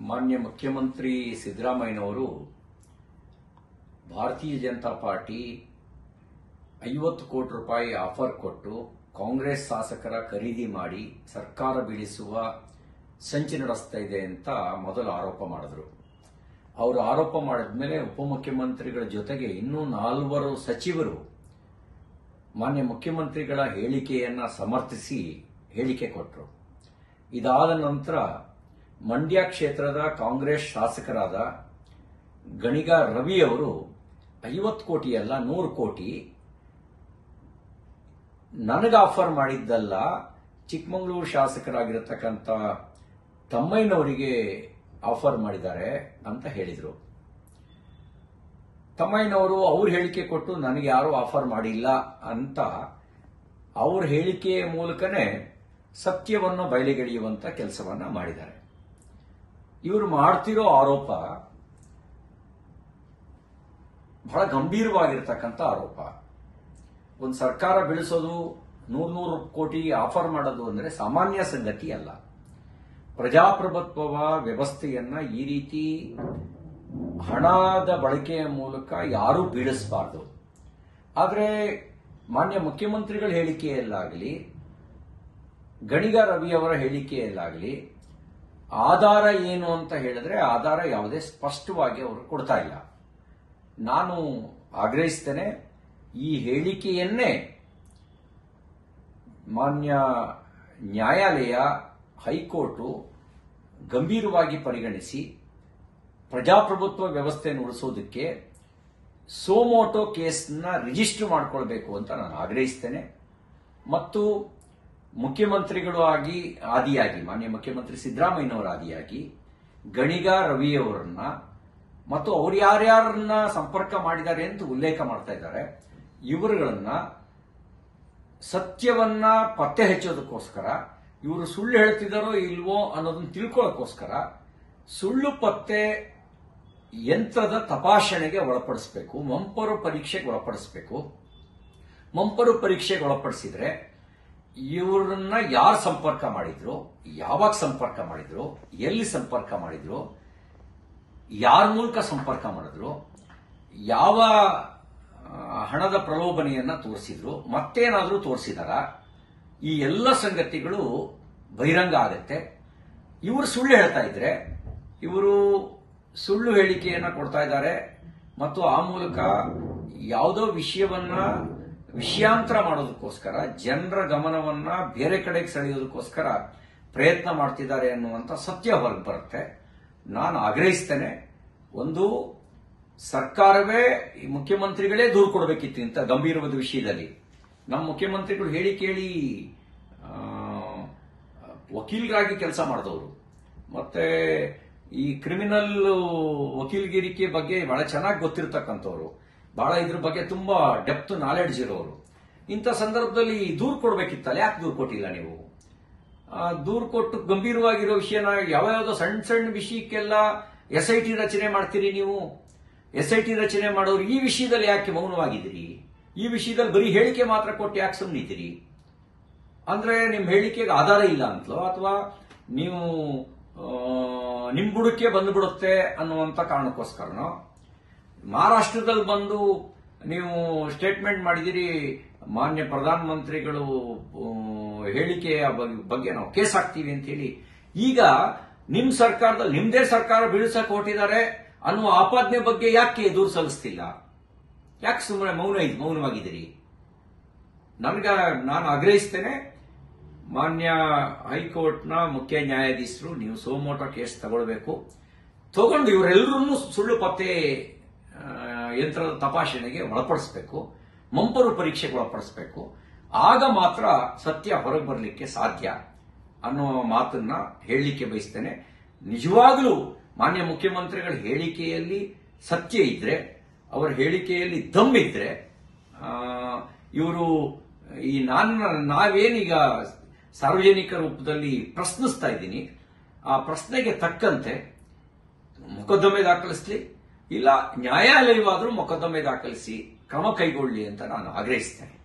ಮಾನ್ಯ ಮುಖ್ಯಮಂತ್ರಿ ಸಿದ್ದರಾಮಯ್ಯನವರು ಭಾರತೀಯ ಜನತಾ ಪಾರ್ಟಿ 50 ಕೋಟಿ ರೂಪಾಯಿ ಆಫರ್ ಕೊಟ್ಟು ಕಾಂಗ್ರೆಸ್ ಶಾಸಕರ ಖರೀದಿ ಮಾಡಿ ಸರ್ಕಾರ ಬೀಳಿಸುವ ಸಂಚು ನಡೆಸ್ತಾ ಇದೆ ಅಂತ ಮೊದಲು ಆರೋಪ ಮಾಡಿದ್ರು. ಅವರು ಆರೋಪ ಮಾಡಿದ್ಮೇಲೆ ಉಪಮುಖ್ಯಮಂತ್ರಿಗಳ ಜೊತೆಗೆ ಇನ್ನೂ 4 ಸಚಿವರು ಮಾನ್ಯ ಮುಖ್ಯಮಂತ್ರಿಗಳ ಹೇಳಿಕೆಯನ್ನ ಸಮರ್ಥಿಸಿ ಹೇಳಿಕೆ ಕೊಟ್ಟರು. ಇದಾದ ನಂತರ ಮಂಡ್ಯ ಕ್ಷೇತ್ರದ ಕಾಂಗ್ರೆಸ್ ಶಾಸಕರಾದ ಗಣಿಗ ರವಿ ಅವರು 50 ಕೋಟಿ ಅಲ್ಲ 100 ಕೋಟಿ ನನಗೆ ಆಫರ್ ಮಾಡಿದ್ದಲ್ಲ, ಚಿಕ್ಕಮಗಳೂರು ಶಾಸಕರಾಗಿರತಕ್ಕಂಥ ತಮ್ಮಯ್ಯನವರಿಗೆ ಆಫರ್ ಮಾಡಿದ್ದಾರೆ ಅಂತ ಹೇಳಿದರು. ತಮ್ಮಯ್ಯನವರು ಅವ್ರ ಹೇಳಿಕೆ ಕೊಟ್ಟು ನನಗೆ ಯಾರೂ ಆಫರ್ ಮಾಡಿಲ್ಲ ಅಂತ ಅವ್ರ ಹೇಳಿಕೆಯ ಮೂಲಕನೇ ಸತ್ಯವನ್ನು ಬಯಲಿಗೆಳೆಯುವಂತ ಕೆಲಸವನ್ನ ಮಾಡಿದ್ದಾರೆ. ಇವರು ಮಾಡ್ತಿರೋ ಆರೋಪ ಬಹಳ ಗಂಭೀರವಾಗಿರ್ತಕ್ಕಂಥ ಆರೋಪ. ಒಂದು ಸರ್ಕಾರ ಬೆಳೆಸೋದು 100 ಕೋಟಿ ಆಫರ್ ಮಾಡೋದು ಅಂದ್ರೆ ಸಾಮಾನ್ಯ ಸಂಗತಿ ಅಲ್ಲ. ಪ್ರಜಾಪ್ರಭುತ್ವ ವ್ಯವಸ್ಥೆಯನ್ನ ಈ ರೀತಿ ಹಣದ ಬಳಕೆಯ ಮೂಲಕ ಯಾರೂ ಬೀಳಿಸಬಾರದು. ಆದರೆ ಮಾನ್ಯ ಮುಖ್ಯಮಂತ್ರಿಗಳ ಹೇಳಿಕೆಯಲ್ಲಾಗಲಿ ಗಣಿಗ ರವಿಯವರ ಹೇಳಿಕೆಯಲ್ಲಾಗಲಿ ಆಧಾರ ಏನು ಅಂತ ಹೇಳಿದ್ರೆ ಆಧಾರ ಯಾವುದೇ ಸ್ಪಷ್ಟವಾಗಿ ಅವರು ಕೊಡ್ತಾ ಇಲ್ಲ. ನಾನು ಆಗ್ರಹಿಸ್ತೇನೆ, ಈ ಹೇಳಿಕೆಯನ್ನೇ ಮಾನ್ಯ ನ್ಯಾಯಾಲಯ ಹೈಕೋರ್ಟು ಗಂಭೀರವಾಗಿ ಪರಿಗಣಿಸಿ ಪ್ರಜಾಪ್ರಭುತ್ವ ವ್ಯವಸ್ಥೆಯನ್ನು ಉಳಿಸೋದಕ್ಕೆ ಸೋಮೋಟೋ ಕೇಸ್ನ ರಿಜಿಸ್ಟರ್ ಮಾಡಿಕೊಳ್ಬೇಕು ಅಂತ ನಾನು ಆಗ್ರಹಿಸ್ತೇನೆ. ಮತ್ತು ಮುಖ್ಯಮಂತ್ರಿಗಳು ಆದಿಯಾಗಿ ಮಾನ್ಯ ಮುಖ್ಯಮಂತ್ರಿ ಸಿದ್ದರಾಮಯ್ಯನವರ ಆದಿಯಾಗಿ ಗಣಿಗ ರವಿಯವರನ್ನ ಮತ್ತು ಅವ್ರು ಯಾರ್ಯಾರನ್ನ ಸಂಪರ್ಕ ಮಾಡಿದ್ದಾರೆ ಅಂತ ಉಲ್ಲೇಖ ಮಾಡ್ತಾ ಇದ್ದಾರೆ, ಇವರುಗಳನ್ನ ಸತ್ಯವನ್ನ ಪತ್ತೆ ಹಚ್ಚೋದಕ್ಕೋಸ್ಕರ, ಇವರು ಸುಳ್ಳು ಹೇಳ್ತಿದ್ದಾರೋ ಇಲ್ವೋ ಅನ್ನೋದನ್ನ ತಿಳ್ಕೊಳ್ಳೋಕ್ಕೋಸ್ಕರ ಸುಳ್ಳು ಪತ್ತೆ ಯಂತ್ರದ ತಪಾಸಣೆಗೆ ಒಳಪಡಿಸಬೇಕು, ಮಂಪರು ಪರೀಕ್ಷೆಗೆ ಒಳಪಡಿಸಬೇಕು. ಮಂಪರು ಪರೀಕ್ಷೆಗೆ ಒಳಪಡಿಸಿದ್ರೆ ಇವರನ್ನ ಯಾರು ಸಂಪರ್ಕ ಮಾಡಿದ್ರು, ಯಾವಾಗ ಸಂಪರ್ಕ ಮಾಡಿದ್ರು, ಎಲ್ಲಿ ಸಂಪರ್ಕ ಮಾಡಿದ್ರು, ಯಾರ ಮೂಲಕ ಸಂಪರ್ಕ ಮಾಡಿದ್ರು, ಯಾವ ಹಣದ ಪ್ರಲೋಭನೆಯನ್ನ ತೋರಿಸಿದ್ರು, ಮತ್ತೇನಾದ್ರೂ ತೋರಿಸಿದಾರ, ಈ ಎಲ್ಲ ಸಂಗತಿಗಳು ಬಹಿರಂಗ ಆಗತ್ತೆ. ಇವರು ಸುಳ್ಳು ಹೇಳ್ತಾ ಇದ್ರೆ, ಇವರು ಸುಳ್ಳು ಹೇಳಿಕೆಯನ್ನ ಕೊಡ್ತಾ ಇದ್ದಾರೆ ಮತ್ತು ಆ ಮೂಲಕ ಯಾವುದೋ ವಿಷಯಾಂತರ ಮಾಡೋದಕ್ಕೋಸ್ಕರ ಜನರ ಗಮನವನ್ನ ಬೇರೆ ಕಡೆಗೆ ಸೆಳೆಯೋದಕ್ಕೋಸ್ಕರ ಪ್ರಯತ್ನ ಮಾಡ್ತಿದ್ದಾರೆ ಅನ್ನುವಂಥ ಸತ್ಯ ಹೊರಗೆ ಬರುತ್ತೆ. ನಾನು ಆಗ್ರಹಿಸ್ತೇನೆ, ಒಂದು ಸರ್ಕಾರವೇ ಮುಖ್ಯಮಂತ್ರಿಗಳೇ ದೂರು ಕೊಡಬೇಕಿತ್ತು ಇಂಥ ಗಂಭೀರವಾದ ವಿಷಯದಲ್ಲಿ. ನಮ್ಮ ಮುಖ್ಯಮಂತ್ರಿಗಳು ಹೇಳಿ ಕೇಳಿ ವಕೀಲರಾಗಿ ಕೆಲಸ ಮಾಡಿದವರು, ಮತ್ತೆ ಈ ಕ್ರಿಮಿನಲ್ ವಕೀಲಗಿರಿಕೆ ಬಗ್ಗೆ ಬಹಳ ಚೆನ್ನಾಗಿ ಗೊತ್ತಿರತಕ್ಕಂಥವ್ರು, ಬಹಳ ಇದ್ರ ಬಗ್ಗೆ ತುಂಬಾ ಡೆಪ್ತ್ ನಾಲೆಡ್ಜ್ ಇರೋರು. ಇಂಥ ಸಂದರ್ಭದಲ್ಲಿ ದೂರು ಕೊಡಬೇಕಿತ್ತಲ್ಲ, ಯಾಕೆ ದೂರು ಕೊಟ್ಟಿಲ್ಲ ನೀವು? ದೂರು ಕೊಟ್ಟು ಗಂಭೀರವಾಗಿರೋ ವಿಷಯನ ಯಾವ್ಯಾವುದೋ ಸಣ್ಣ ಸಣ್ಣ ವಿಷಯಕ್ಕೆಲ್ಲ SIT ರಚನೆ ಮಾಡ್ತೀರಿ ನೀವು. SIT ರಚನೆ ಮಾಡೋರು ಈ ವಿಷಯದಲ್ಲಿ ಯಾಕೆ ಮೌನವಾಗಿದ್ದೀರಿ? ಈ ವಿಷಯದಲ್ಲಿ ಬರೀ ಹೇಳಿಕೆ ಮಾತ್ರ ಕೊಟ್ಟು ಯಾಕೆ ಸುಮ್ಮನಿದ್ದೀರಿ? ಅಂದ್ರೆ ನಿಮ್ ಹೇಳಿಕೆಗೆ ಆಧಾರ ಇಲ್ಲ ಅಂತಲೋ ಅಥವಾ ನೀವು ನಿಮ್ ಬುಡಕ್ಕೆ ಬಂದ್ಬಿಡುತ್ತೆ ಅನ್ನುವಂತ ಕಾರಣಕ್ಕೋಸ್ಕರನೋ ಮಹಾರಾಷ್ಟ್ರದಲ್ಲಿ ಬಂದು ನೀವು ಸ್ಟೇಟ್ಮೆಂಟ್ ಮಾಡಿದಿರಿ, ಮಾನ್ಯ ಪ್ರಧಾನಮಂತ್ರಿಗಳು ಹೇಳಿಕೆಯ ಬಗ್ಗೆ ನಾವು ಕೇಸ್ ಹಾಕ್ತೀವಿ ಅಂತ ಹೇಳಿ. ಈಗ ನಿಮ್ ಸರ್ಕಾರದಲ್ಲಿ ನಿಮ್ದೇ ಸರ್ಕಾರ ಬೀಳಿಸಕ್ಕೆ ಹೊರಟಿದ್ದಾರೆ ಅನ್ನುವ ಆಪಾದನೆ ಬಗ್ಗೆ ಯಾಕೆ ದೂರು ಸಲ್ಲಿಸ್ತಿಲ್ಲ? ಯಾಕೆ ಸುಮ್ಮನೆ ಮೌನವಾಗಿದ್ದೀರಿ? ನಾನು ಆಗ್ರಹಿಸ್ತೇನೆ, ಮಾನ್ಯ ಹೈಕೋರ್ಟ್ನ ಮುಖ್ಯ ನ್ಯಾಯಾಧೀಶರು ನೀವು ಸೋಮೋಟೋ ಕೇಸ್ ತಗೊಂಡು ಇವರೆಲ್ಲರನ್ನೂ ಸುಳ್ಳು ಪತ್ತೆ ಯಂತ್ರದ ತಪಾಸಣೆಗೆ ಒಳಪಡಿಸಬೇಕು, ಮಂಪರು ಪರೀಕ್ಷೆಗೆ ಒಳಪಡಿಸಬೇಕು. ಆಗ ಮಾತ್ರ ಸತ್ಯ ಹೊರಗೆ ಬರಲಿಕ್ಕೆ ಸಾಧ್ಯ ಅನ್ನುವ ಮಾತನ್ನ ಹೇಳಲಿಕ್ಕೆ ಬಯಸ್ತೇನೆ. ನಿಜವಾಗಲೂ ಮಾನ್ಯ ಮುಖ್ಯಮಂತ್ರಿಗಳ ಹೇಳಿಕೆಯಲ್ಲಿ ಸತ್ಯ ಇದ್ರೆ, ಅವರ ಹೇಳಿಕೆಯಲ್ಲಿ ದಮ್ಮಿದ್ರೆ, ಇವರು ಈ ನಾವೇನೀಗ ಸಾರ್ವಜನಿಕ ರೂಪದಲ್ಲಿ ಪ್ರಶ್ನಿಸ್ತಾ ಇದ್ದೀನಿ, ಆ ಪ್ರಶ್ನೆಗೆ ತಕ್ಕಂತೆ ಮೊಕದ್ದಮೆ ದಾಖಲಿಸಲಿ, ಇಲ್ಲ ನ್ಯಾಯಾಲಯವಾದರೂ ಮೊಕದ್ದಮೆ ದಾಖಲಿಸಿ ಕ್ರಮ ಕೈಗೊಳ್ಳಿ ಅಂತ ನಾನು ಆಗ್ರಹಿಸ್ತೇನೆ.